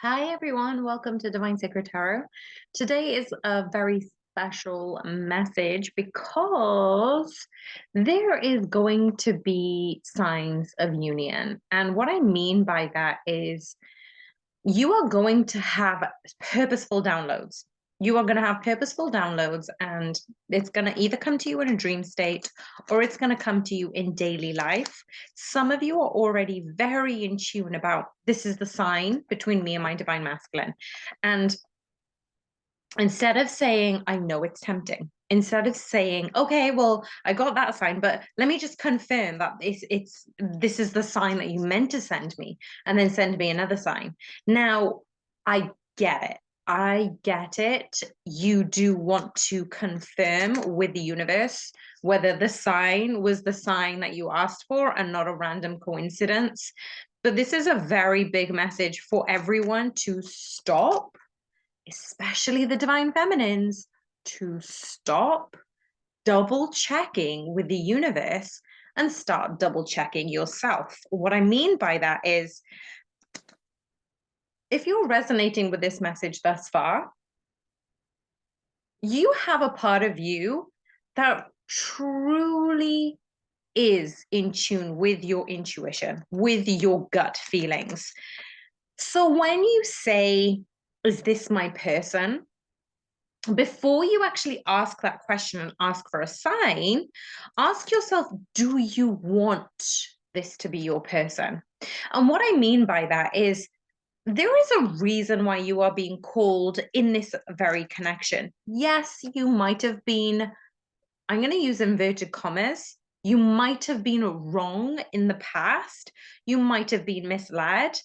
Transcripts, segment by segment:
Hi everyone, welcome to Divine Sacred Tarot. Today is a very special message because there is going to be signs of union. And what I mean by that is you are going to have purposeful downloads. You are going to have purposeful downloads, and it's going to either come to you in a dream state or it's going to come to you in daily life. Some of you are already very in tune about this is the sign between me and my divine masculine. And instead of saying, I know it's tempting, instead of saying, okay, well, I got that sign, but let me just confirm that this is the sign that you meant to send me, and then send me another sign. Now, I get it. I get it. You do want to confirm with the universe whether the sign was the sign that you asked for and not a random coincidence. But this is a very big message for everyone to stop, especially the divine feminines, to stop double checking with the universe and start double checking yourself. What I mean by that is, if you're resonating with this message thus far, you have a part of you that truly is in tune with your intuition, with your gut feelings. So when you say, is this my person? Before you actually ask that question and ask for a sign, ask yourself, do you want this to be your person? And what I mean by that is, there is a reason why you are being called in this very connection. Yes, you might have been, I'm going to use inverted commas, you might have been wrong in the past, you might have been misled.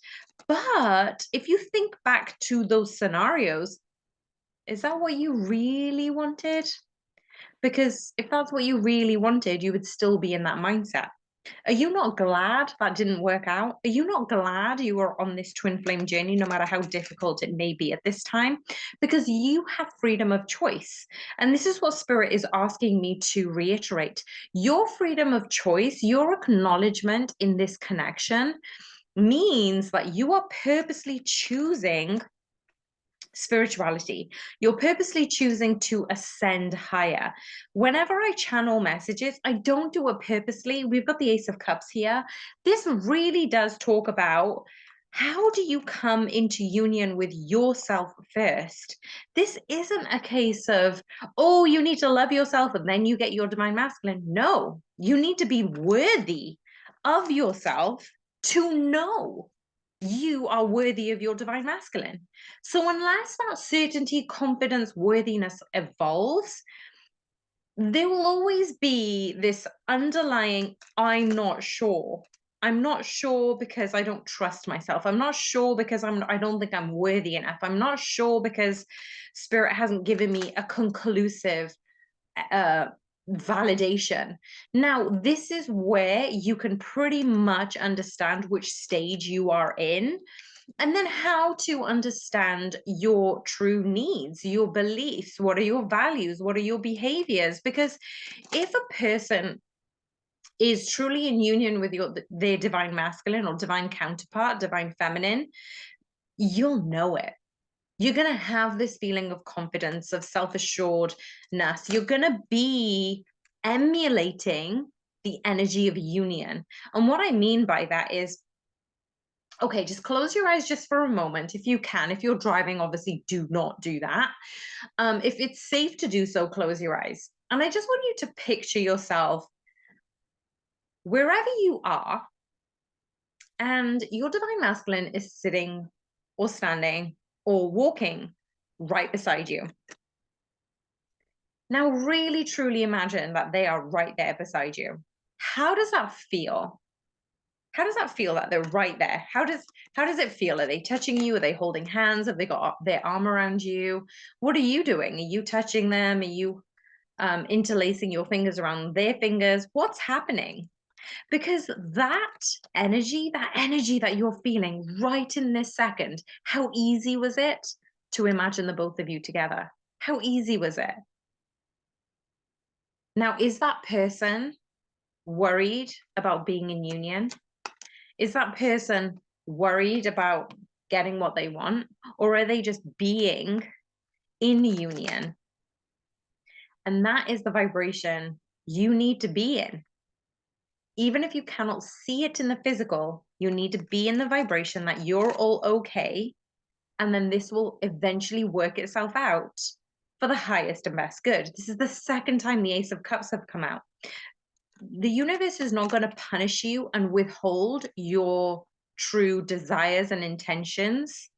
But if you think back to those scenarios, is that what you really wanted? Because if that's what you really wanted, you would still be in that mindset. Are you not glad that didn't work out? Are you not glad you were on this twin flame journey, no matter how difficult it may be at this time? Because you have freedom of choice. And this is what Spirit is asking me to reiterate. Your freedom of choice, your acknowledgement in this connection means that you are purposely choosing spirituality. You're purposely choosing to ascend higher. Whenever I channel messages, I don't do it purposely. We've got the Ace of Cups here. This really does talk about, how do you come into union with yourself first? This isn't a case of, oh, you need to love yourself and then you get your divine masculine. No, you need to be worthy of yourself to know you are worthy of your divine masculine. So, unless that certainty, confidence, worthiness evolves, there will always be this underlying, I'm not sure. I'm not sure because I don't trust myself. I'm not sure because I don't think I'm worthy enough. I'm not sure because Spirit hasn't given me a conclusive uh, validation. Now, this is where you can pretty much understand which stage you are in, and then how to understand your true needs, your beliefs, what are your values, what are your behaviors. Because if a person is truly in union with their divine masculine or divine counterpart, divine feminine, you'll know it. You're going to have this feeling of confidence, of self-assuredness. You're going to be emulating the energy of union. And what I mean by that is, okay, just close your eyes just for a moment if you can. If you're driving, obviously do not do that. If it's safe to do so, close your eyes. And I just want you to picture yourself wherever you are, and your divine masculine is sitting or standing or walking right beside you. Now, really truly imagine that they are right there beside you. How does that feel? How does that feel that they're right there? How does it feel? Are they touching you? Are they holding hands? Have they got their arm around you? What are you doing? Are you touching them? Are you interlacing your fingers around their fingers? What's happening? Because that energy that you're feeling right in this second, how easy was it to imagine the both of you together? How easy was it? Now, is that person worried about being in union? Is that person worried about getting what they want, or are they just being in union? And that is the vibration you need to be in. Even if you cannot see it in the physical, you need to be in the vibration that you're all okay. And then this will eventually work itself out for the highest and best good. This is the second time the Ace of Cups have come out. The universe is not going to punish you and withhold your true desires and intentions.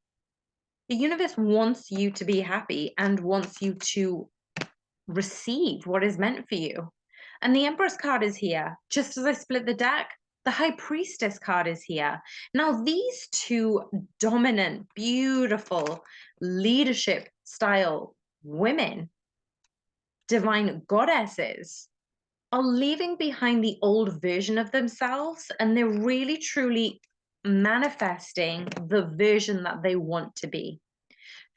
The universe wants you to be happy and wants you to receive what is meant for you. And the Empress card is here. Just as I split the deck, the High Priestess card is here. Now, these two dominant, beautiful leadership style women, divine goddesses, are leaving behind the old version of themselves, and they're really truly manifesting the version that they want to be.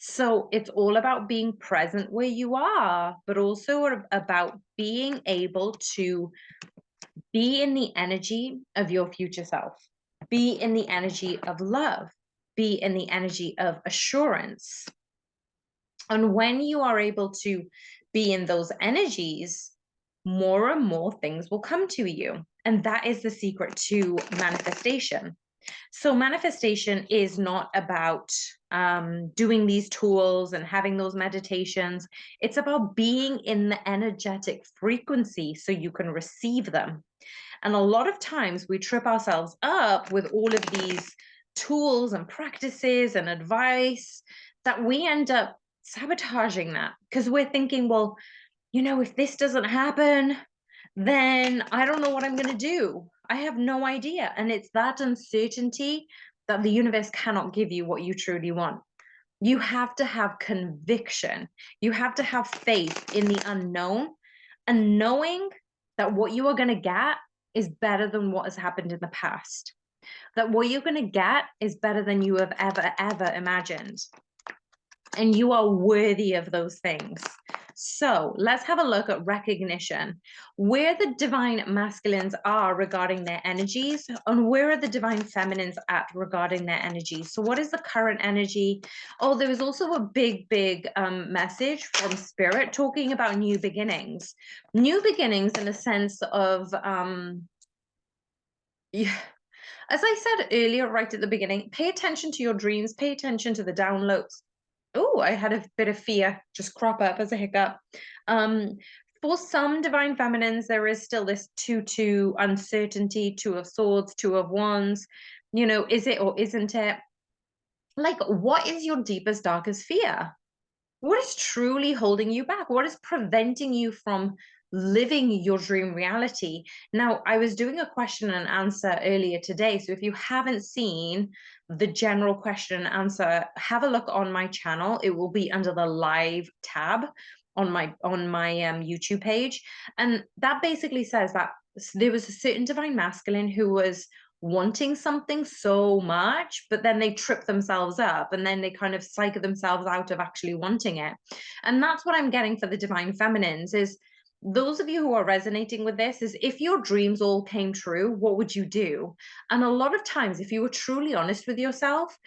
So it's all about being present where you are, but also about being able to be in the energy of your future self, be in the energy of love, be in the energy of assurance. And when you are able to be in those energies, more and more things will come to you. And that is the secret to manifestation. So manifestation is not about doing these tools and having those meditations. It's about being in the energetic frequency so you can receive them. And a lot of times we trip ourselves up with all of these tools and practices and advice that we end up sabotaging that because we're thinking, well, you know, if this doesn't happen, then I don't know what I'm going to do. I have no idea. And it's that uncertainty that the universe cannot give you what you truly want. You have to have conviction. You have to have faith in the unknown and knowing that what you are going to get is better than what has happened in the past. That what you're going to get is better than you have ever imagined. And you are worthy of those things. So let's have a look at recognition, where the divine masculines are regarding their energies, and where are the divine feminines at regarding their energies. So what is the current energy? Oh, there was also a big message from Spirit talking about new beginnings in a sense of yeah. As I said earlier, right at the beginning, pay attention to your dreams, pay attention to the downloads. Oh, I had a bit of fear just crop up as a hiccup. For some divine feminines, there is still this 2-2 uncertainty, 2 of swords, 2 of wands. You know, is it or isn't it? Like, what is your deepest, darkest fear? What is truly holding you back? What is preventing you from living your dream reality? Now, I was doing a question and answer earlier today. So if you haven't seen the general question and answer, have a look on my channel. It will be under the live tab on my YouTube page. And that basically says that there was a certain divine masculine who was wanting something so much, but then they trip themselves up and then they kind of psych themselves out of actually wanting it. And that's what I'm getting for the divine feminines is those of you who are resonating with this is if your dreams all came true, what would you do? And a lot of times, if you were truly honest with yourself,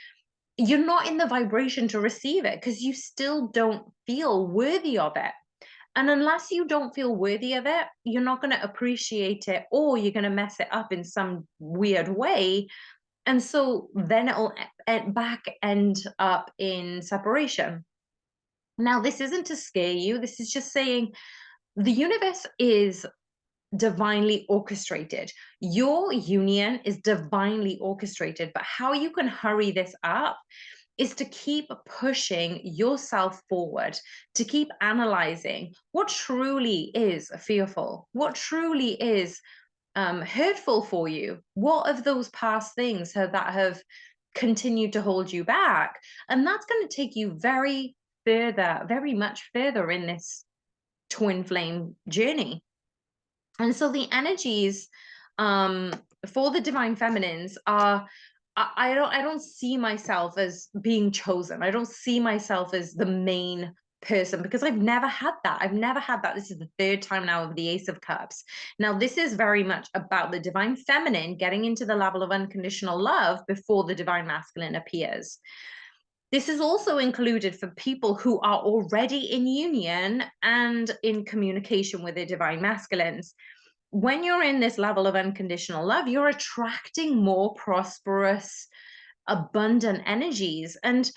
you're not in the vibration to receive it because you still don't feel worthy of it. And unless you don't feel worthy of it, you're not going to appreciate it, or you're going to mess it up in some weird way. And so then it'll end up in separation. Now, this isn't to scare you. This is just saying the universe is divinely orchestrated. Your union is divinely orchestrated, but how you can hurry this up is to keep pushing yourself forward, to keep analyzing what truly is fearful, what truly is hurtful for you. What of those past things that have continued to hold you back? And that's going to take you very much further in this twin flame journey. And so the energies for the divine feminines are I don't see myself as being chosen. I don't see myself as the main person, because I've never had that. I've never had that. This is the third time now of the Ace of Cups. Now, this is very much about the divine feminine getting into the level of unconditional love before the divine masculine appears. This is also included for people who are already in union and in communication with their divine masculines. When you're in this level of unconditional love, you're attracting more prosperous, abundant energies. And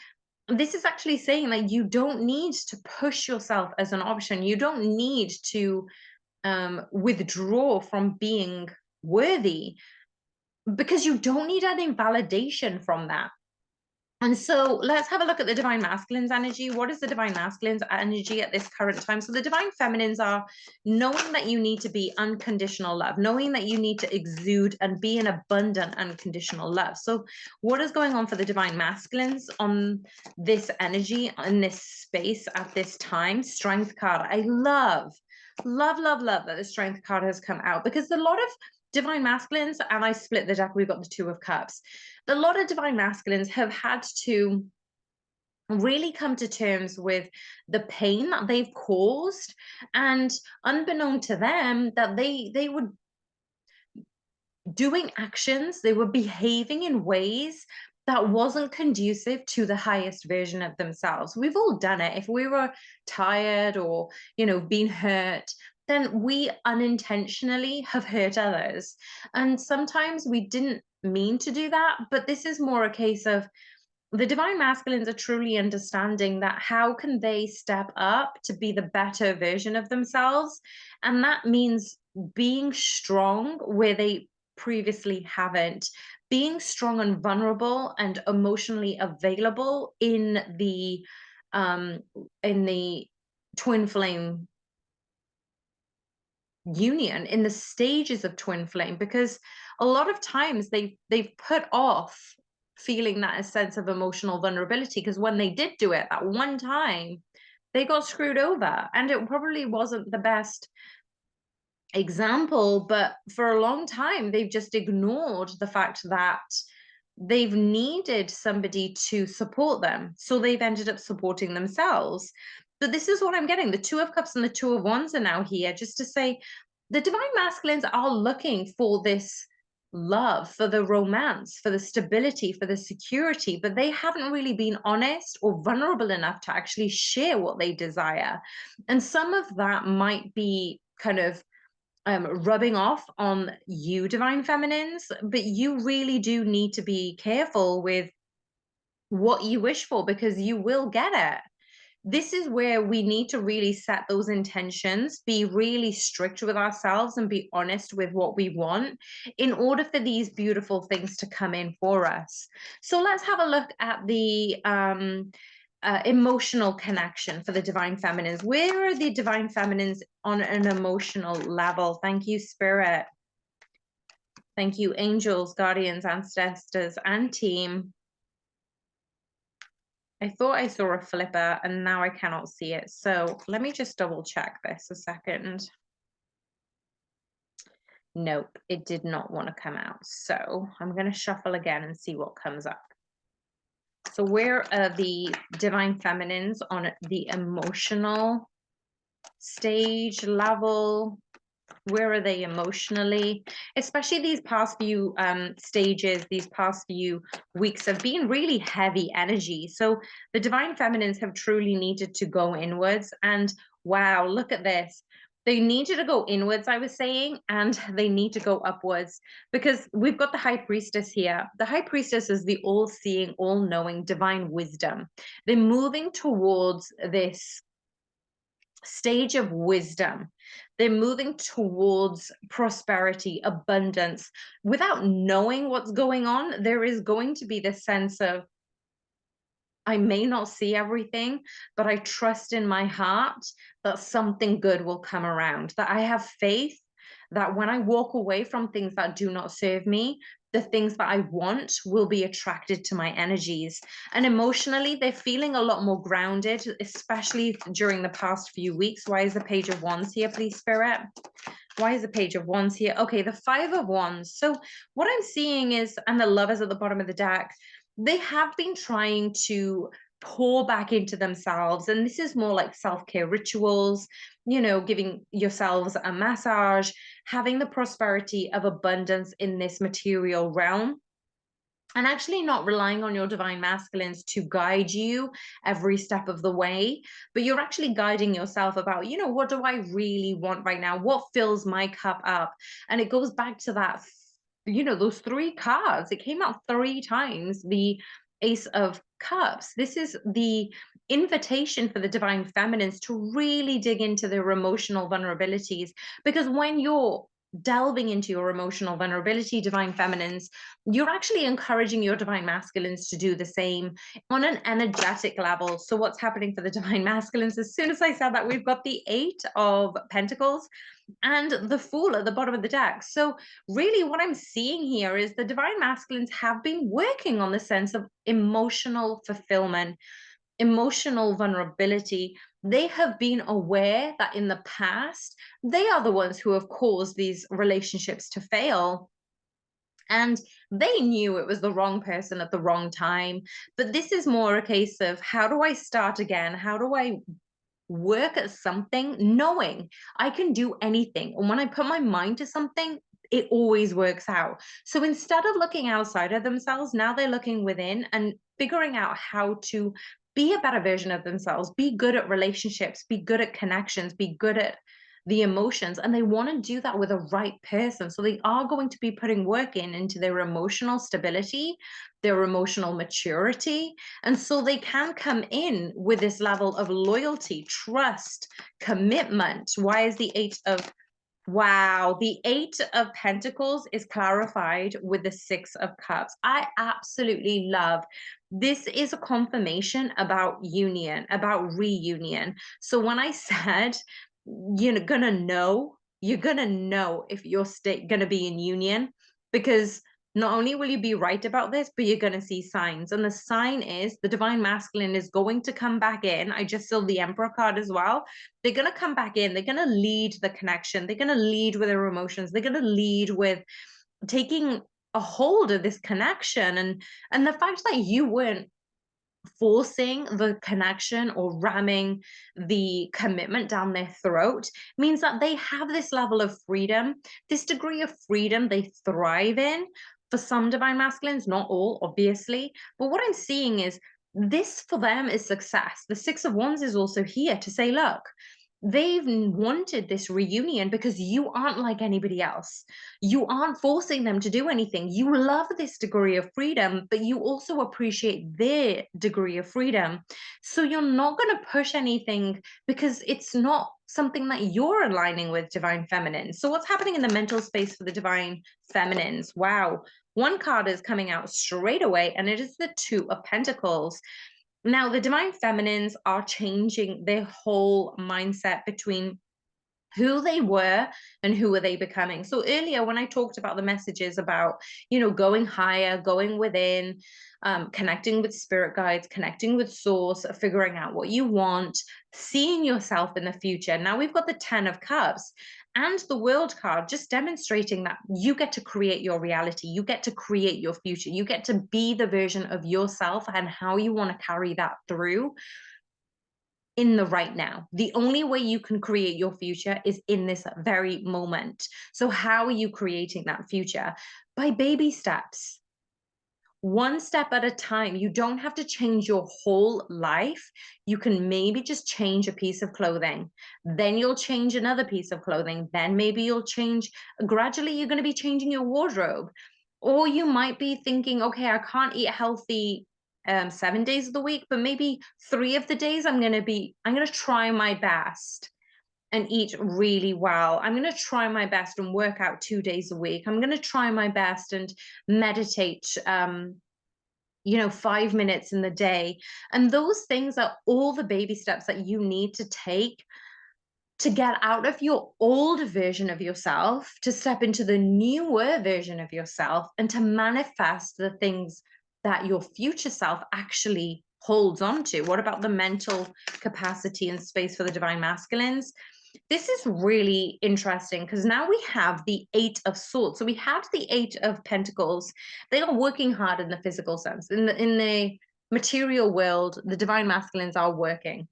this is actually saying that you don't need to push yourself as an option. You don't need to withdraw from being worthy, because you don't need any validation from that. And so let's have a look at the divine masculine's energy. What is the divine masculine's energy at this current time? So the divine feminines are knowing that you need to be unconditional love, knowing that you need to exude and be an abundant unconditional love. So what is going on for the divine masculines on this energy, in this space at this time? Strength card. I love that the strength card has come out, because a lot of divine masculines, and I split the deck, we've got the Two of Cups. A lot of divine masculines have had to really come to terms with the pain that they've caused, and unbeknown to them, that they were doing actions, they were behaving in ways that wasn't conducive to the highest version of themselves. We've all done it. If we were tired or, being hurt, then we unintentionally have hurt others. And sometimes we didn't mean to do that, but this is more a case of the divine masculines are truly understanding that how can they step up to be the better version of themselves. And that means being strong where they previously haven't, being strong and vulnerable and emotionally available in the twin flame union, in the stages of twin flame, because a lot of times they've put off feeling that sense of emotional vulnerability, because when they did do it that one time, they got screwed over, and it probably wasn't the best example, but for a long time they've just ignored the fact that they've needed somebody to support them, so they've ended up supporting themselves. But this is what I'm getting. The Two of Cups and the Two of Wands are now here just to say the divine masculines are looking for this love, for the romance, for the stability, for the security, but they haven't really been honest or vulnerable enough to actually share what they desire. And some of that might be kind of rubbing off on you, divine feminines, but you really do need to be careful with what you wish for, because you will get it. This is where we need to really set those intentions, be really strict with ourselves, and be honest with what we want in order for these beautiful things to come in for us. So let's have a look at the emotional connection for the divine feminines. Where are the divine feminines on an emotional level? Thank you, Spirit. Thank you, angels, guardians, ancestors, and team. I thought I saw a flipper and now I cannot see it. So let me just double check this a second. Nope, it did not want to come out. So I'm going to shuffle again and see what comes up. So where are the divine feminines on the emotional stage level? Where are they emotionally? Especially these past few stages, these past few weeks have been really heavy energy. So the divine feminines have truly needed to go inwards. And wow, look at this. They needed to go inwards, I was saying, and they need to go upwards, because we've got the high priestess here. The high priestess is the all-seeing, all-knowing divine wisdom. They're moving towards this stage of wisdom. They're moving towards prosperity, abundance. Without knowing what's going on, there is going to be this sense of, I may not see everything, but I trust in my heart that something good will come around, that I have faith that when I walk away from things that do not serve me, the things that I want will be attracted to my energies. And emotionally, they're feeling a lot more grounded, especially during the past few weeks. Why is the Page of Wands here, please, Spirit? Why is the Page of Wands here? Okay, the Five of Wands. So what I'm seeing is, and the Lovers at the bottom of the deck, they have been trying to pour back into themselves. And this is more like self-care rituals, giving yourselves a massage, having the prosperity of abundance in this material realm, and actually not relying on your divine masculines to guide you every step of the way, but you're actually guiding yourself about, what do I really want right now? What fills my cup up? And it goes back to that, those three cards. It came out three times, the Ace of Cups. This is the invitation for the divine feminines to really dig into their emotional vulnerabilities, because when you're delving into your emotional vulnerability, divine feminines, you're actually encouraging your divine masculines to do the same on an energetic level. So what's happening for the divine masculines? As soon as I said that, we've got the Eight of Pentacles and the Fool at the bottom of the deck. So really what I'm seeing here is the divine masculines have been working on the sense of emotional fulfillment, emotional vulnerability. They have been aware that in the past, they are the ones who have caused these relationships to fail. And they knew it was the wrong person at the wrong time. But this is more a case of, how do I start again? How do I work at something knowing I can do anything? And when I put my mind to something, it always works out. So instead of looking outside of themselves, now they're looking within and figuring out how to be a better version of themselves, be good at relationships, be good at connections, be good at the emotions. And they want to do that with a right person. So they are going to be putting work into their emotional stability, their emotional maturity. And so they can come in with this level of loyalty, trust, commitment. Why is the Eight of Wow, the Eight of Pentacles is clarified with the Six of Cups. I absolutely love this. Is a confirmation about union, about reunion. So when I said you're gonna know if you're gonna be in union, because not only will you be right about this, but you're gonna see signs. And the sign is the divine masculine is going to come back in. I just saw the Emperor card as well. They're going to come back in. They're going to lead the connection. They're going to lead with their emotions. They're going to lead with taking a hold of this connection. And the fact that you weren't forcing the connection or ramming the commitment down their throat means that they have this level of freedom, this degree of freedom they thrive in. For some divine masculines, not all, obviously, but what I'm seeing is this for them is success. The Six of Wands is also here to say, look, they've wanted this reunion because you aren't like anybody else. You aren't forcing them to do anything. You love this degree of freedom, but you also appreciate their degree of freedom. So you're not going to push anything because it's not something that you're aligning with, divine feminine. So what's happening in the mental space for the divine feminines? Wow. One card is coming out straight away, and it is the Two of Pentacles. Now, the divine feminines are changing their whole mindset between who they were and who are they becoming. So earlier when I talked about the messages about, going higher, going within, connecting with spirit guides, connecting with source, figuring out what you want, seeing yourself in the future. Now we've got the 10 of Cups and the World card, just demonstrating that you get to create your reality. You get to create your future. You get to be the version of yourself and how you want to carry that through in the right now. The only way you can create your future is in this very moment. So how are you creating that future? By baby steps, one step at a time. You don't have to change your whole life. You can maybe just change a piece of clothing. Then you'll change another piece of clothing. Then maybe you'll change, gradually you're going to be changing your wardrobe. Or you might be thinking, okay, I can't eat healthy 7 days of the week, but maybe 3 of the days I'm going to try my best and eat really well. I'm going to try my best and work out 2 days a week. I'm going to try my best and meditate 5 minutes in the day. And those things are all the baby steps that you need to take to get out of your old version of yourself, to step into the newer version of yourself, and to manifest the things that your future self actually holds on to. What about the mental capacity and space for the divine masculines? This is really interesting because now we have the Eight of Swords. So we have the Eight of Pentacles. They are working hard in the physical sense, in the material world, the divine masculines are working.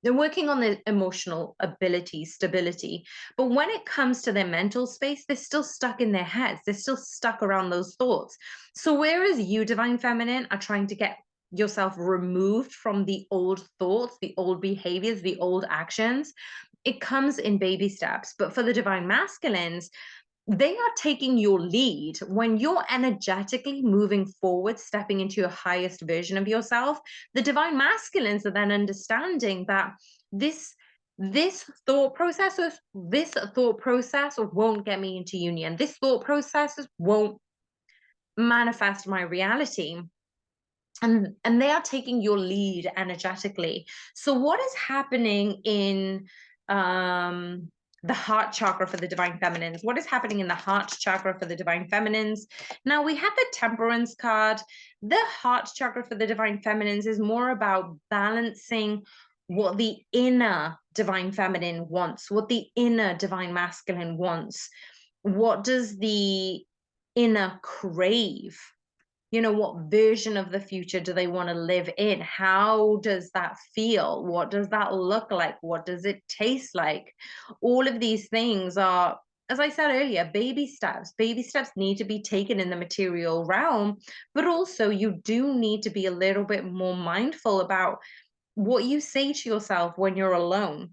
They're working on their emotional ability, stability. But when it comes to their mental space, they're still stuck in their heads. They're still stuck around those thoughts. So whereas you, divine feminine, are trying to get yourself removed from the old thoughts, the old behaviors, the old actions, it comes in baby steps. But for the divine masculines, they are taking your lead when you're energetically moving forward, stepping into your highest version of yourself. The divine masculines are then understanding that this thought process won't get me into union. This thought process won't manifest my reality. And they are taking your lead energetically. So what is happening in the heart chakra for the divine feminines? What is happening in the heart chakra for the divine feminines? Now we have the temperance card. The heart chakra for the divine feminines is more about balancing what the inner divine feminine wants, what the inner divine masculine wants. What does the inner crave? You know, what version of the future do they want to live in? How does that feel? What does that look like? What does it taste like? All of these things are, as I said earlier, baby steps. Baby steps need to be taken in the material realm, but also you do need to be a little bit more mindful about what you say to yourself when you're alone.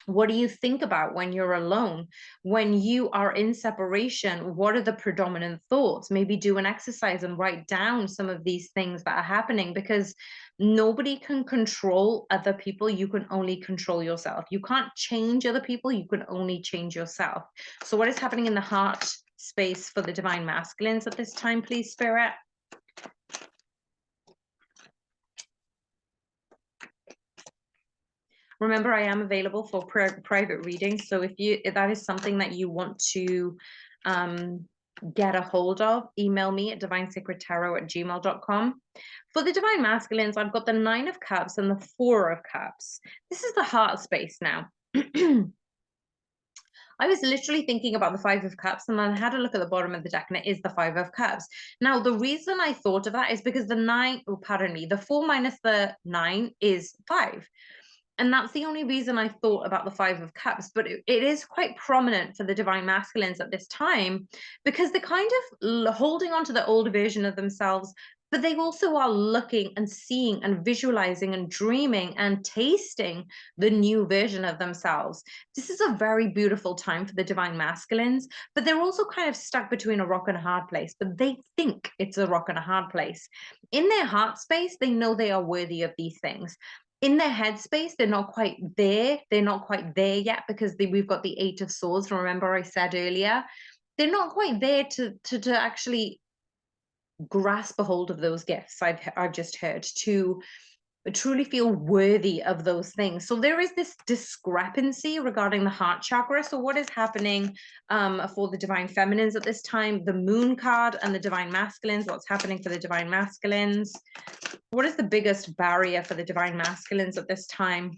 What do you think about when you're alone? When you are in separation, what are the predominant thoughts? Maybe do an exercise and write down some of these things that are happening, because nobody can control other people. You can only control yourself. You can't change other people. You can only change yourself. So what is happening in the heart space for the divine masculines at this time, please, Spirit? Remember, I am available for private readings. So if that is something that you want to get a hold of, email me at divinesacredtarot@gmail.com. For the divine masculines, I've got the 9 of Cups and the 4 of Cups. This is the heart space now. I was literally thinking about the 5 of Cups, and then I had a look at the bottom of the deck, and it is the 5 of Cups. Now, the reason I thought of that is because the 4 minus the 9 is 5. And that's the only reason I thought about the 5 of Cups. But it is quite prominent for the divine masculines at this time, because they're kind of holding on to the older version of themselves, but they also are looking and seeing and visualizing and dreaming and tasting the new version of themselves. This is a very beautiful time for the divine masculines, but they're also kind of stuck between a rock and a hard place, but they think it's a rock and a hard place. In their heart space, they know they are worthy of these things. In their headspace, they're not quite there. They're not quite there yet, because we've got the 8 of Swords. Remember I said earlier, they're not quite there to actually grasp a hold of those gifts I've just heard, to truly feel worthy of those things. So there is this discrepancy regarding the heart chakra. So what is happening for the divine feminines at this time? The moon card and the divine masculines. What's happening for the divine masculines? What is the biggest barrier for the divine masculines at this time?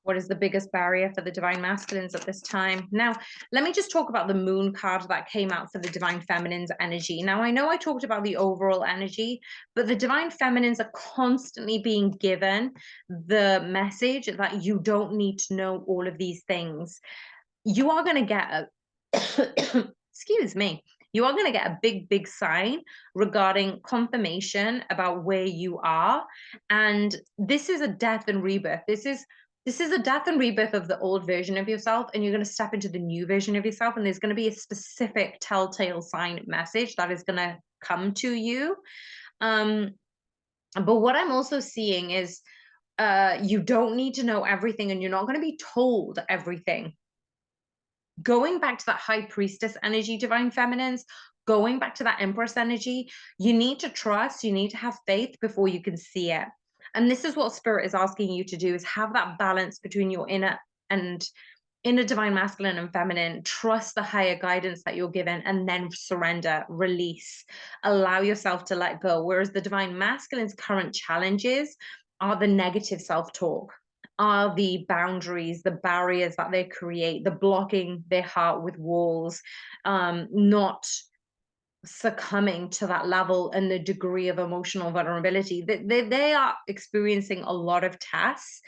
What is the biggest barrier for the divine masculines at this time? Now, let me just talk about the moon card that came out for the divine feminines energy. Now, I know I talked about the overall energy, but the divine feminines are constantly being given the message that you don't need to know all of these things. You are going to get a, excuse me, you are going to get a big sign regarding confirmation about where you are. And this is a death and rebirth. This is a death and rebirth of the old version of yourself, and you're going to step into the new version of yourself, and there's going to be a specific telltale sign message that is going to come to you. But what I'm also seeing is you don't need to know everything, and you're not going to be told everything. Going back to that high priestess energy, divine feminines, going back to that empress energy, you need to trust, you need to have faith before you can see it. And this is what spirit is asking you to do, is have that balance between your inner divine masculine and feminine. Trust the higher guidance that you're given, and then surrender, release, allow yourself to let go. Whereas the divine masculine's current challenges are the negative self-talk, are the boundaries, the barriers that they create, the blocking their heart with walls, not succumbing to that level and the degree of emotional vulnerability. They are experiencing a lot of tests.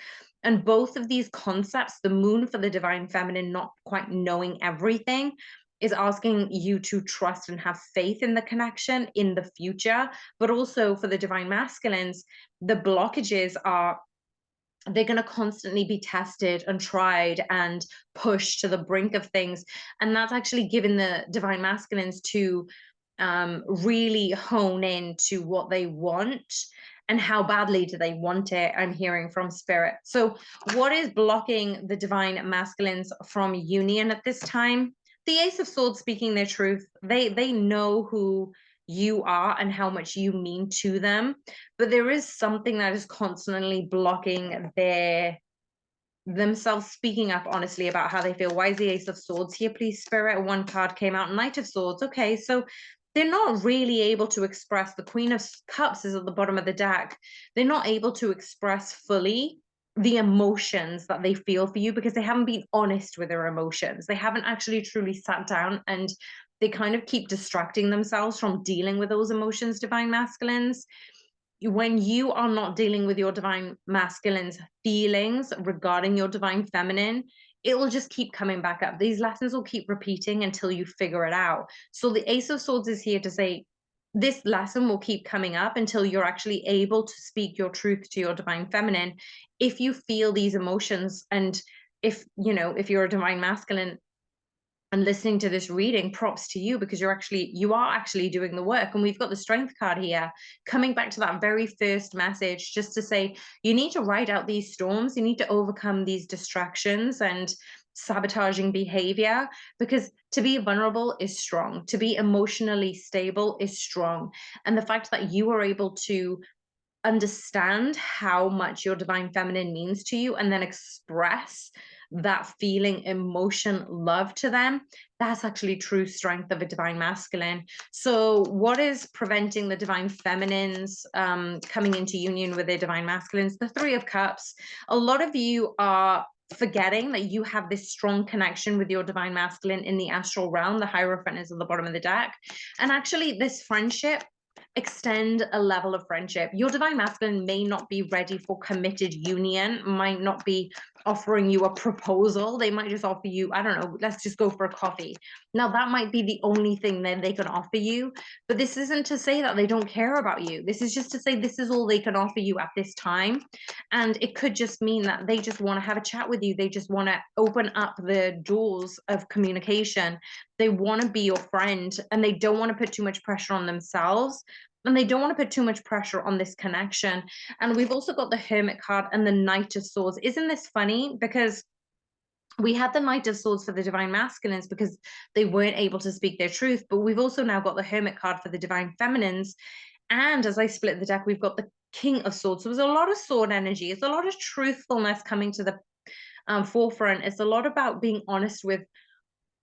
And both of these concepts, the moon for the divine feminine, not quite knowing everything, is asking you to trust and have faith in the connection in the future. But also for the divine masculines, the blockages are, they're going to constantly be tested and tried and pushed to the brink of things. And that's actually given the divine masculines to really hone in to what they want and how badly do they want it. I'm hearing from spirit. So what is blocking the divine masculines from union at this time? The Ace of Swords speaking their truth. They know who you are and how much you mean to them, but there is something that is constantly blocking themselves speaking up honestly about how they feel. Why is the Ace of Swords here, please, Spirit? One card came out, Knight of Swords. Okay, so they're not really able to express. The Queen of Cups is at the bottom of the deck. They're not able to express fully the emotions that they feel for you because they haven't been honest with their emotions. They haven't actually truly sat down, and they kind of keep distracting themselves from dealing with those emotions, divine masculines. When you are not dealing with your divine masculine's feelings regarding your divine feminine, it will just keep coming back up. These lessons will keep repeating until you figure it out. So the Ace of Swords is here to say this lesson will keep coming up until you're actually able to speak your truth to your divine feminine. If you feel these emotions, and if if you're a divine masculine and listening to this reading, props to you, because you are actually doing the work. And we've got the Strength card here coming back to that very first message, just to say you need to ride out these storms, you need to overcome these distractions and sabotaging behavior, because to be vulnerable is strong, to be emotionally stable is strong. And the fact that you are able to understand how much your divine feminine means to you and then express that feeling, emotion, love to them, that's actually true strength of a divine masculine. So what is preventing the divine feminines coming into union with their divine masculines? The Three of Cups. A lot of you are forgetting that you have this strong connection with your divine masculine in the astral realm. The Hierophant is at the bottom of the deck. And actually this friendship, extend a level of friendship. Your divine masculine may not be ready for committed union, might not be offering you a proposal. They might just offer you, I don't know, let's just go for a coffee. Now that might be the only thing that they can offer you, but this isn't to say that they don't care about you. This is just to say this is all they can offer you at this time. And it could just mean that they just want to have a chat with you. They just want to open up the doors of communication. They want to be your friend, and they don't want to put too much pressure on themselves, and they don't want to put too much pressure on this connection. And we've also got the Hermit card and the Knight of Swords. Isn't this funny? Because we had the Knight of Swords for the divine masculines because they weren't able to speak their truth, but we've also now got the Hermit card for the divine feminines. And as I split the deck, we've got the King of Swords. So there's a lot of sword energy. It's a lot of truthfulness coming to the forefront. It's a lot about being honest with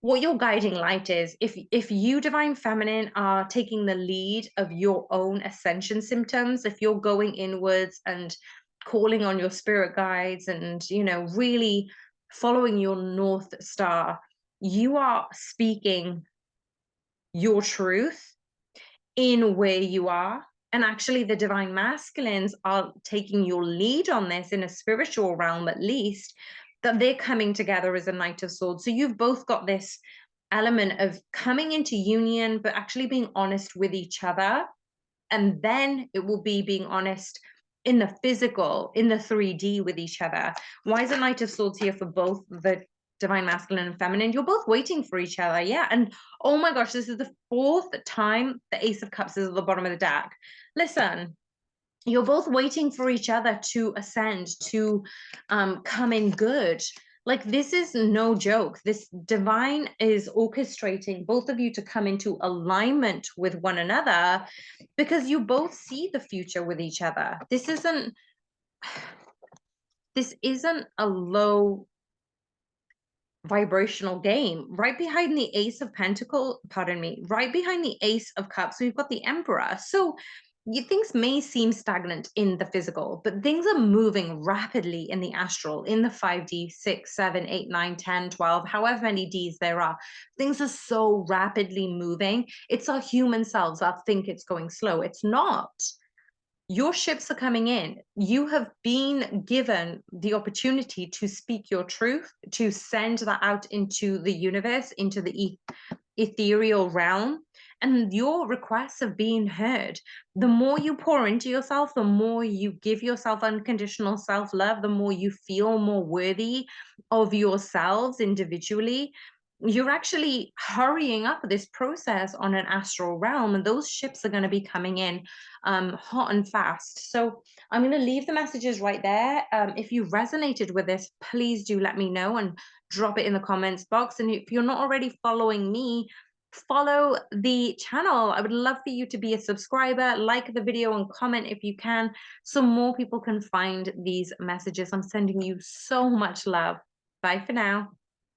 what your guiding light is. If you divine feminine are taking the lead of your own ascension symptoms, if you're going inwards and calling on your spirit guides and really following your North Star, you are speaking your truth in where you are. And actually the divine masculines are taking your lead on this in a spiritual realm, at least, that they're coming together as a Knight of Swords. So you've both got this element of coming into union, but actually being honest with each other. And then it will be being honest in the physical, in the 3D with each other. Why is a Knight of Swords here for both the divine masculine and feminine? You're both waiting for each other. Yeah. And oh my gosh, this is the fourth time the Ace of Cups is at the bottom of the deck. Listen, you're both waiting for each other to ascend, to come in good. Like, this is no joke. This divine is orchestrating both of you to come into alignment with one another because you both see the future with each other. This isn't a low vibrational game. Right behind the Ace of Pentacles, pardon me, right behind the Ace of Cups, we've got the Emperor. So things may seem stagnant in the physical, but things are moving rapidly in the astral, in the 5D, 6, 7, 8, 9, 10, 12, however many Ds there are. Things are so rapidly moving. It's our human selves that think it's going slow. It's not. Your ships are coming in. You have been given the opportunity to speak your truth, to send that out into the universe, into the ethereal realm, and your requests have been heard. The more you pour into yourself, the more you give yourself unconditional self-love, the more you feel more worthy of yourselves individually. You're actually hurrying up this process on an astral realm, and those ships are going to be coming in hot and fast. So I'm going to leave the messages right there. If you resonated with this, please do let me know and drop it in the comments box. And if you're not already following me, follow the channel. I would love for you to be a subscriber, like the video, and comment if you can, so more people can find these messages. I'm sending you so much love. Bye for now.